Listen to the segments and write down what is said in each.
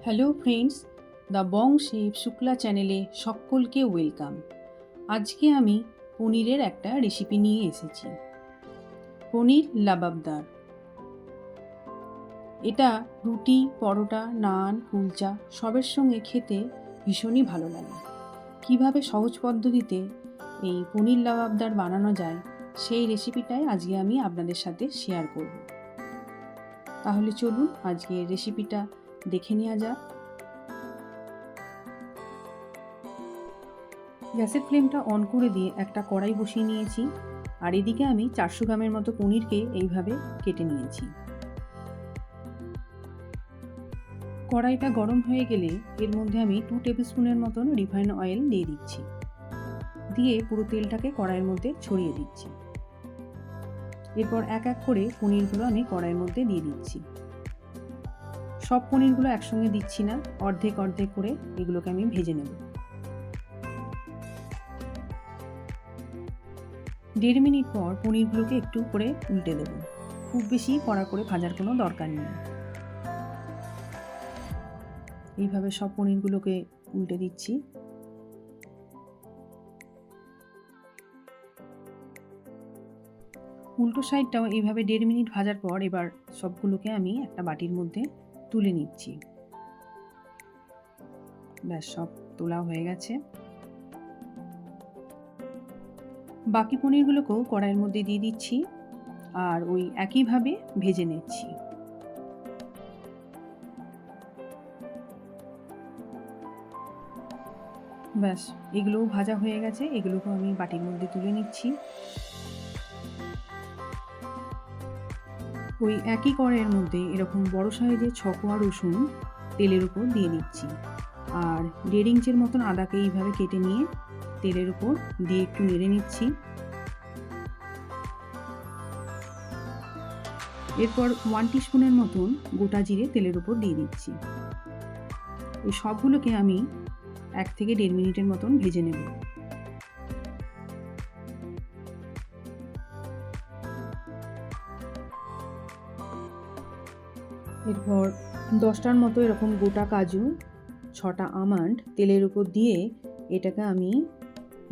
Hello friends, the Bong chef Shukla চ্যানেলে সকলকে welcome. আজকে আমি পনিরের একটা রেসিপি নিয়ে এসেছি, পনির লাবাবদার। এটা রুটি, পরোটা, নান, কুলচা সবের সঙ্গে খেতে ভীষণই ভালো লাগে। কিভাবে সহজ পদ্ধতিতে এই পনির লাবাবদার বানানো যায় সেই রেসিপিটাই আজকে আমি আপনাদের সাথে শেয়ার করব। তাহলে চলুন আজকে রেসিপিটা দেখে নেওয়া যাক। গ্যাসের ফ্লেমটা অন করে দিয়ে একটা কড়াই বসিয়ে নিয়েছি, আর এদিকে আমি 400 গ্রামের মতো পনিরকে এইভাবে কেটে নিয়েছি। কড়াইটা গরম হয়ে গেলে এর মধ্যে আমি 2 টেবিল স্পুনের মতন রিফাইন অয়েল দিয়ে দিচ্ছি, দিয়ে পুরো তেলটাকে কড়াইয়ের মধ্যে ছড়িয়ে দিচ্ছি। এরপর এক এক করে পনিরগুলো আমি কড়াইয়ের মধ্যে দিয়ে দিচ্ছি। সব পনিরগুলো একসঙ্গে দিচ্ছি না, অর্ধেক অর্ধেক করে এগুলোকে আমি ভেজে নেব। 1.5 মিনিট পর পনিরগুলোকে একটু করে উল্টে দেবো। খুব বেশি কড়া করে ভাজার কোনো দরকার নেই। এইভাবে সব পনিরগুলোকে উল্টে দিচ্ছি। উল্টো সাইডটাও এইভাবে 1.5 মিনিট ভাজার পর এবার সবগুলোকে আমি একটা বাটির মধ্যে তুলে নিচ্ছি। ব্যাস, সব তোলা হয়ে গেছে। বাকি পনিরগুলোকেও কড়াইয়ের মধ্যে দিয়ে দিচ্ছি, আর ওই একইভাবে ভেজে নিচ্ছি। ব্যাস, এগুলোও ভাজা হয়ে গেছে, এগুলোকেও আমি বাটির মধ্যে তুলে নিচ্ছি। ওই একই কড়াইয়ের মধ্যে এরকম বড় সাইজের 6 কোয়া রসুন তেলের উপর দিয়ে দিচ্ছি, আর 1.5 ইঞ্চির মতন আদাকে এইভাবে কেটে নিয়ে তেলের উপর দিয়ে একটু নেড়ে নিচ্ছি। এরপর 1 টিস্পুনের মতন গোটা জিরে তেলের উপর দিয়ে দিচ্ছি। এই সবগুলোকে আমি 1 থেকে 1.5 মিনিটের মতন ভেজে নেব। এরপর 10টার মতো এরকম গোটা কাজু, 6টা আমন্ড তেলের উপর দিয়ে এটাকে আমি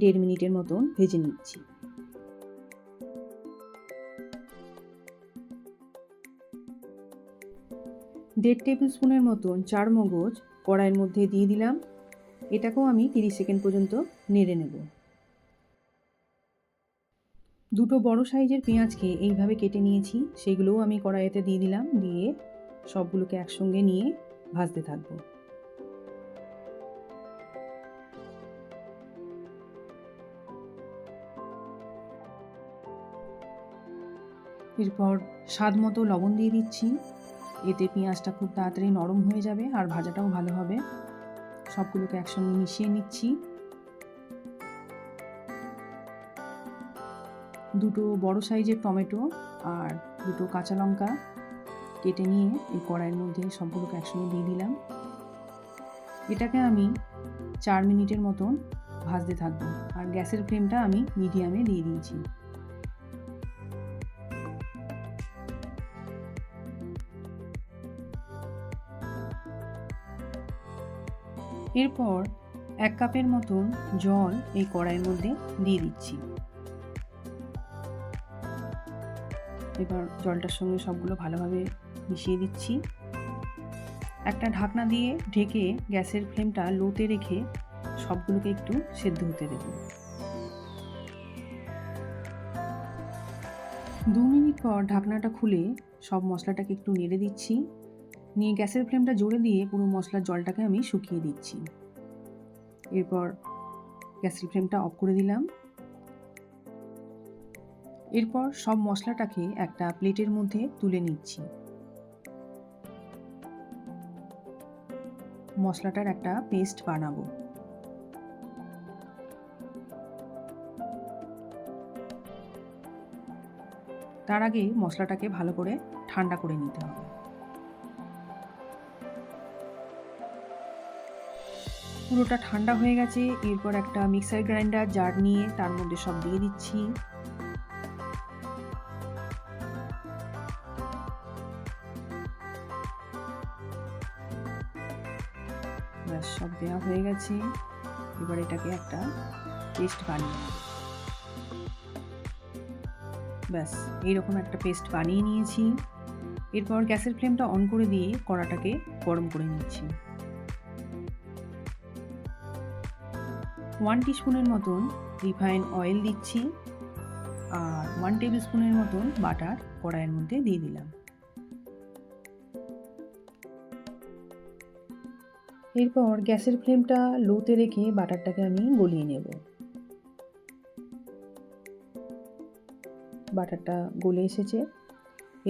1.5 মিনিটের মতন ভেজে নিচ্ছি। দেড় টেবিল স্পুনের মতন চারমগজ কড়াইয়ের মধ্যে দিয়ে দিলাম। এটাকেও আমি 30 সেকেন্ড পর্যন্ত নেড়ে নেব। দুটো বড় সাইজের পেঁয়াজকে এইভাবে কেটে নিয়েছি, সেগুলোও আমি কড়াইতে দিয়ে দিলাম, দিয়ে সবগুলোকে একসঙ্গে নিয়ে ভাজতে থাকবো। এরপর স্বাদ মতো লবণ দিয়ে দিচ্ছি। এতে পেঁয়াজটা খুব তাড়াতাড়ি নরম হয়ে যাবে আর ভাজাটাও ভালো হবে। সবগুলোকে একসঙ্গে মিশিয়ে নিচ্ছি। দুটো বড় সাইজের টমেটো আর দুটো কাঁচা লঙ্কা কেটে নিয়ে এই কড়াইয়ের মধ্যে সবগুলোকে একসঙ্গে দিয়ে দিলাম। এটাকে আমি 4 মিনিটের মতন ভাজতে থাকবো, আর গ্যাসের ফ্লেমটা আমি মিডিয়ামে দিয়ে দিয়েছি। এরপর 1 কাপের মতন জল এই কড়াইয়ের মধ্যে দিয়ে দিচ্ছি। এবার জলটার সঙ্গে সবগুলো ভালোভাবে মিশিয়ে দিচ্ছি। একটা ঢাকনা দিয়ে ঢেকে গ্যাসের ফ্লেমটা লোতে রেখে সবগুলোকে একটু সেদ্ধ হতে দেব। 2 মিনিট পর ঢাকনাটা খুলে সব মশলাটাকে একটু নেড়ে দিচ্ছি, নিয়ে গ্যাসের ফ্লেমটা জোরে দিয়ে পুরো মশলার জলটাকে আমি শুকিয়ে দিচ্ছি। এরপর গ্যাসের ফ্লেমটা অফ করে দিলাম। এরপর সব মশলাটাকে একটা প্লেটের মধ্যে তুলে নিচ্ছি। মশলাটার একটা পেস্ট বানাবো। তার আগে মশলাটাকে ভালো করে ঠান্ডা করে নিতে হবে। পুরোটা ঠান্ডা হয়ে গেছে। এরপর একটা মিক্সার গ্রাইন্ডার জার নিয়ে তার মধ্যে সব দিয়ে দিচ্ছি। ব্যাস সব দেওয়া হয়ে গেছে। এবার এটাকে একটা পেস্ট বানিয়ে নেব। ব্যাস এইরকম একটা পেস্ট বানিয়ে নিয়েছি। এরপর গ্যাসের ফ্লেমটা অন করে দিয়ে কড়াটাকে গরম করে নিচ্ছি। 1 টিস্পুনের মতন রিফাইন অয়েল দিচ্ছি আর 1 টেবিল স্পুনের মতন বাটার কড়াইয়ের মধ্যে দিয়ে দিলাম। এরপর গ্যাসের ফ্লেমটা লোতে রেখে বাটারটাকে আমি গলিয়ে নেব। বাটারটা গলে এসেছে।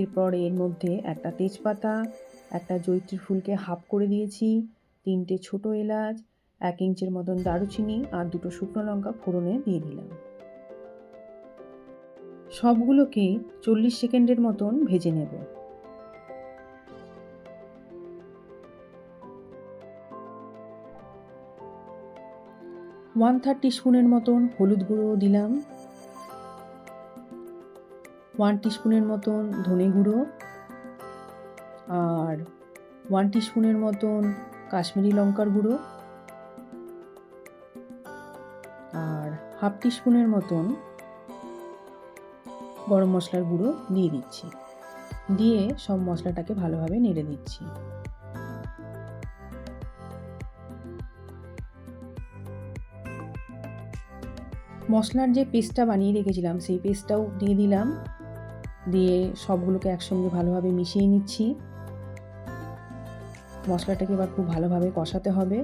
এরপর এর মধ্যে একটা তেজপাতা, একটা জয়িত্রী ফুলকে হাফ করে দিয়েছি, 3টে ছোট এলাচ, 1 ইঞ্চির মতন দারুচিনি আর 2টো শুকনো লঙ্কা ফোড়নে দিয়ে দিলাম। সবগুলোকে 40 সেকেন্ডের মতন ভেজে নেব। ওয়ান থার্ড টিস্পুনের মতন হলুদ গুঁড়ো দিলাম, 1 টিস্পুনের মতন ধনে গুঁড়ো আর 1 টিস্পুনের মতন কাশ্মীরি লঙ্কার গুঁড়ো আর হাফ টিস্পুনের মতন গরম মশলার গুঁড়ো দিয়ে দিচ্ছি। দিয়ে সব মশলাটাকে ভালোভাবে নেড়ে দিচ্ছি। মশলার যে পেস্টটা বানিয়ে রেখেছিলাম সেই পেস্টটাও দিয়ে দিলাম। দিয়ে সবগুলোকে একসঙ্গে ভালোভাবে মিশিয়ে নিচ্ছি। মশলাটাকে এবার খুব ভালোভাবে কষাতে হবে।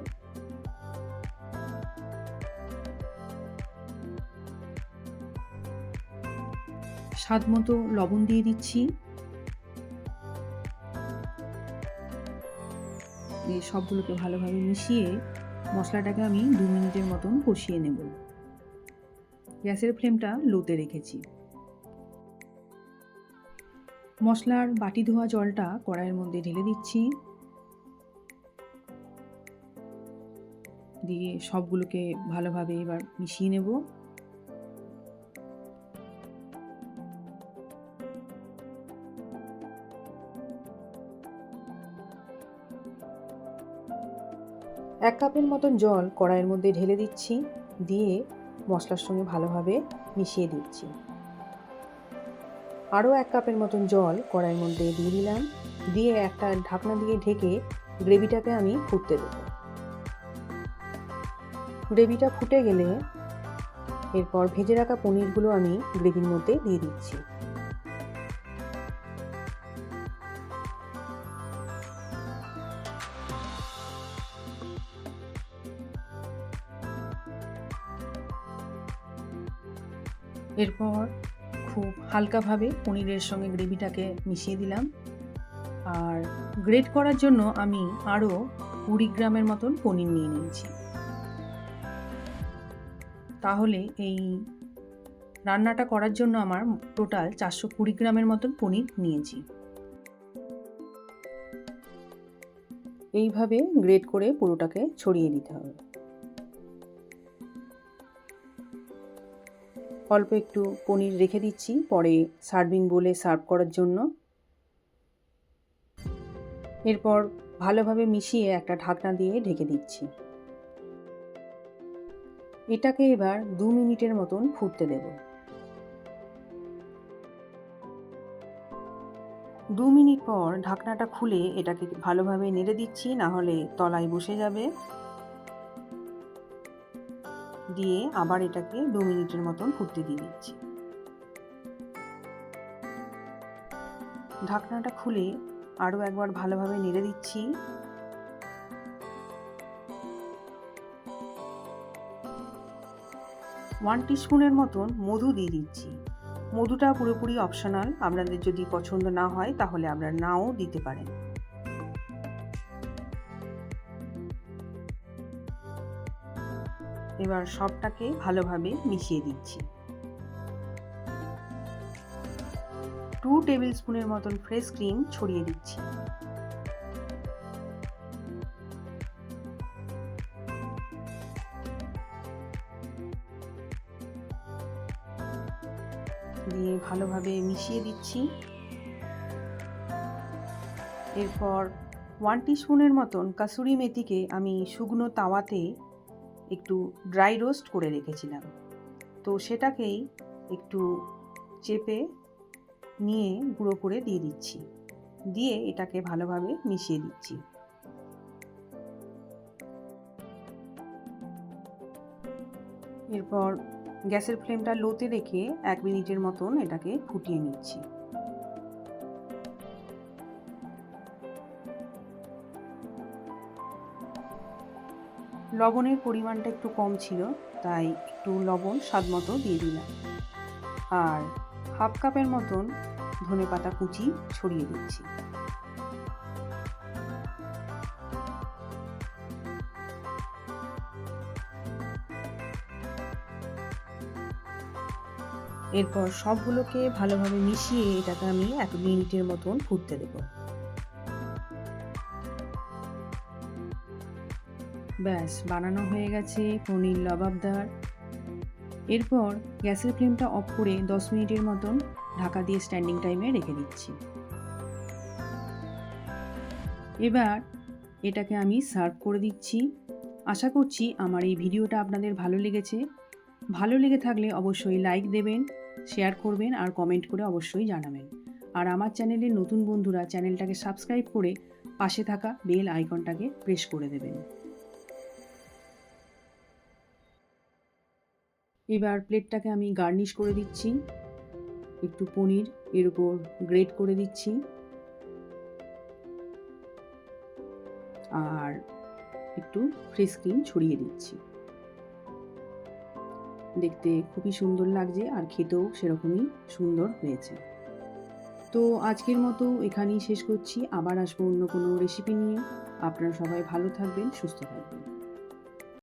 স্বাদ মতো লবণ দিয়ে দিচ্ছি। দিয়ে সবগুলোকে ভালোভাবে মিশিয়ে মশলাটাকে আমি 2 মিনিটের মতন কষিয়ে নেব। গ্যাসের ফ্লেমটা লোতে রেখেছি। মশলার বাটি ধোয়া জলটা কড়াইয়ের মধ্যে ঢেলে দিচ্ছি। দিয়ে সবগুলোকে ভালোভাবে এবার মিশিয়ে নেব। এক কাপের মতন জল কড়াইয়ের মধ্যে ঢেলে দিচ্ছি। দিয়ে মশলার সঙ্গে ভালোভাবে মিশিয়ে দিচ্ছি। আরও 1 কাপের মতন জল কড়াইয়ের মধ্যে দিয়ে দিলাম। দিয়ে একটা ঢাকনা দিয়ে ঢেকে গ্রেভিটাকে আমি ফুটতে দেব। গ্রেভিটা ফুটে গেলে এরপর ভেজে রাখা পনিরগুলো আমি গ্রেভির মধ্যে দিয়ে দিচ্ছি। এরপর খুব হালকাভাবে পনিরের সঙ্গে গ্রেভিটাকে মিশিয়ে দিলাম। আর গ্রেট করার জন্য আমি আরও 20 গ্রামের মতন পনির নিয়ে নিয়েছি। তাহলে এই রান্নাটা করার জন্য আমার টোটাল 420 গ্রামের মতন পনির নিয়েছি। এইভাবে গ্রেট করে পুরোটাকে ছড়িয়ে দিতে হবে। অল্প একটু পনির রেখে দিচ্ছি পরে সার্ভিং বোলে সার্ভ করার জন্য। এরপর ভালোভাবে মিশিয়ে একটা ঢাকনা দিয়ে ঢেকে দিচ্ছি। এটাকে এবার 2 মিনিটের মতন ফুটতে দেব। 2 মিনিট পর ঢাকনাটা খুলে এটাকে ভালোভাবে নেড়ে দিচ্ছি, না হলে তলায় বসে যাবে। দিয়ে আবার এটাকে 2 মিনিটের মতন ফুটতে দিয়ে দিচ্ছি। ঢাকনাটা খুলে আরও একবার ভালোভাবে নেড়ে দিচ্ছি। ওয়ান টিস্পুনের মতন মধু দিয়ে দিচ্ছি। মধুটা পুরোপুরি অপশনাল, আপনাদের যদি পছন্দ না হয় তাহলে আপনারা নাও দিতে পারেন। এবার সবটাকে ভালোভাবে মিশিয়ে দিচ্ছি। 2 টেবিল স্পুনের মতন ফ্রেশ ক্রিম ছড়িয়ে দিচ্ছি। দিয়ে ভালোভাবে মিশিয়ে দিচ্ছি। এরপর 1 টিস্পুনের মতন কাসুরি মেথিকে আমি শুকনো তাওয়াতে একটু ড্রাই রোস্ট করে রেখেছিলাম, তো সেটাকেই একটু চেপে নিয়ে গুঁড়ো করে দিয়ে দিচ্ছি, দিয়ে এটাকে ভালোভাবে মিশিয়ে দিচ্ছি। এরপর গ্যাসের ফ্লেমটা লোতে রেখে 1 মিনিটের মতন এটাকে ফুটিয়ে নিচ্ছি। লবণের পরিমাণটা একটু কম ছিল, তাই একটু লবণ স্বাদমতো দিয়ে দিলাম, আর 1/2 কাপের মতন ধনেপাতা কুচি ছড়িয়ে দিচ্ছি। এরপর সবগুলোকে ভালোভাবে মিশিয়ে এটাকে আমি 1 মিনিটের মতন ফুটতে দেব। ব্যাস, বানানো হয়ে গেছে পনির লবাবদার। এরপর গ্যাসের ফ্লেমটা অফ করে 10 মিনিটের মতন ঢাকা দিয়ে স্ট্যান্ডিং টাইমে রেখে দিচ্ছি। এবার এটাকে আমি সার্ভ করে দিচ্ছি। আশা করছি আমার এই ভিডিওটা আপনাদের ভালো লেগেছে। ভালো লেগে থাকলে অবশ্যই লাইক দেবেন, শেয়ার করবেন আর কমেন্ট করে অবশ্যই জানাবেন। আর আমার চ্যানেলের নতুন বন্ধুরা চ্যানেলটাকে সাবস্ক্রাইব করে পাশে থাকা বেল আইকনটাকে প্রেস করে দেবেন। এবার প্লেটটাকে আমি গার্নিশ করে দিচ্ছি, একটু পনির এর উপর গ্রেট করে দিচ্ছি, আর একটু ফ্রেশ ক্রিম ছড়িয়ে দিচ্ছি। দেখতে খুবই সুন্দর লাগছে আর খেতেও সেরকমই সুন্দর হয়েছে। তো আজকের মতো এখানেই শেষ করছি, আবার আসবো অন্য কোনো রেসিপি নিয়ে। আপনারা সবাই ভালো থাকবেন, সুস্থ থাকবেন।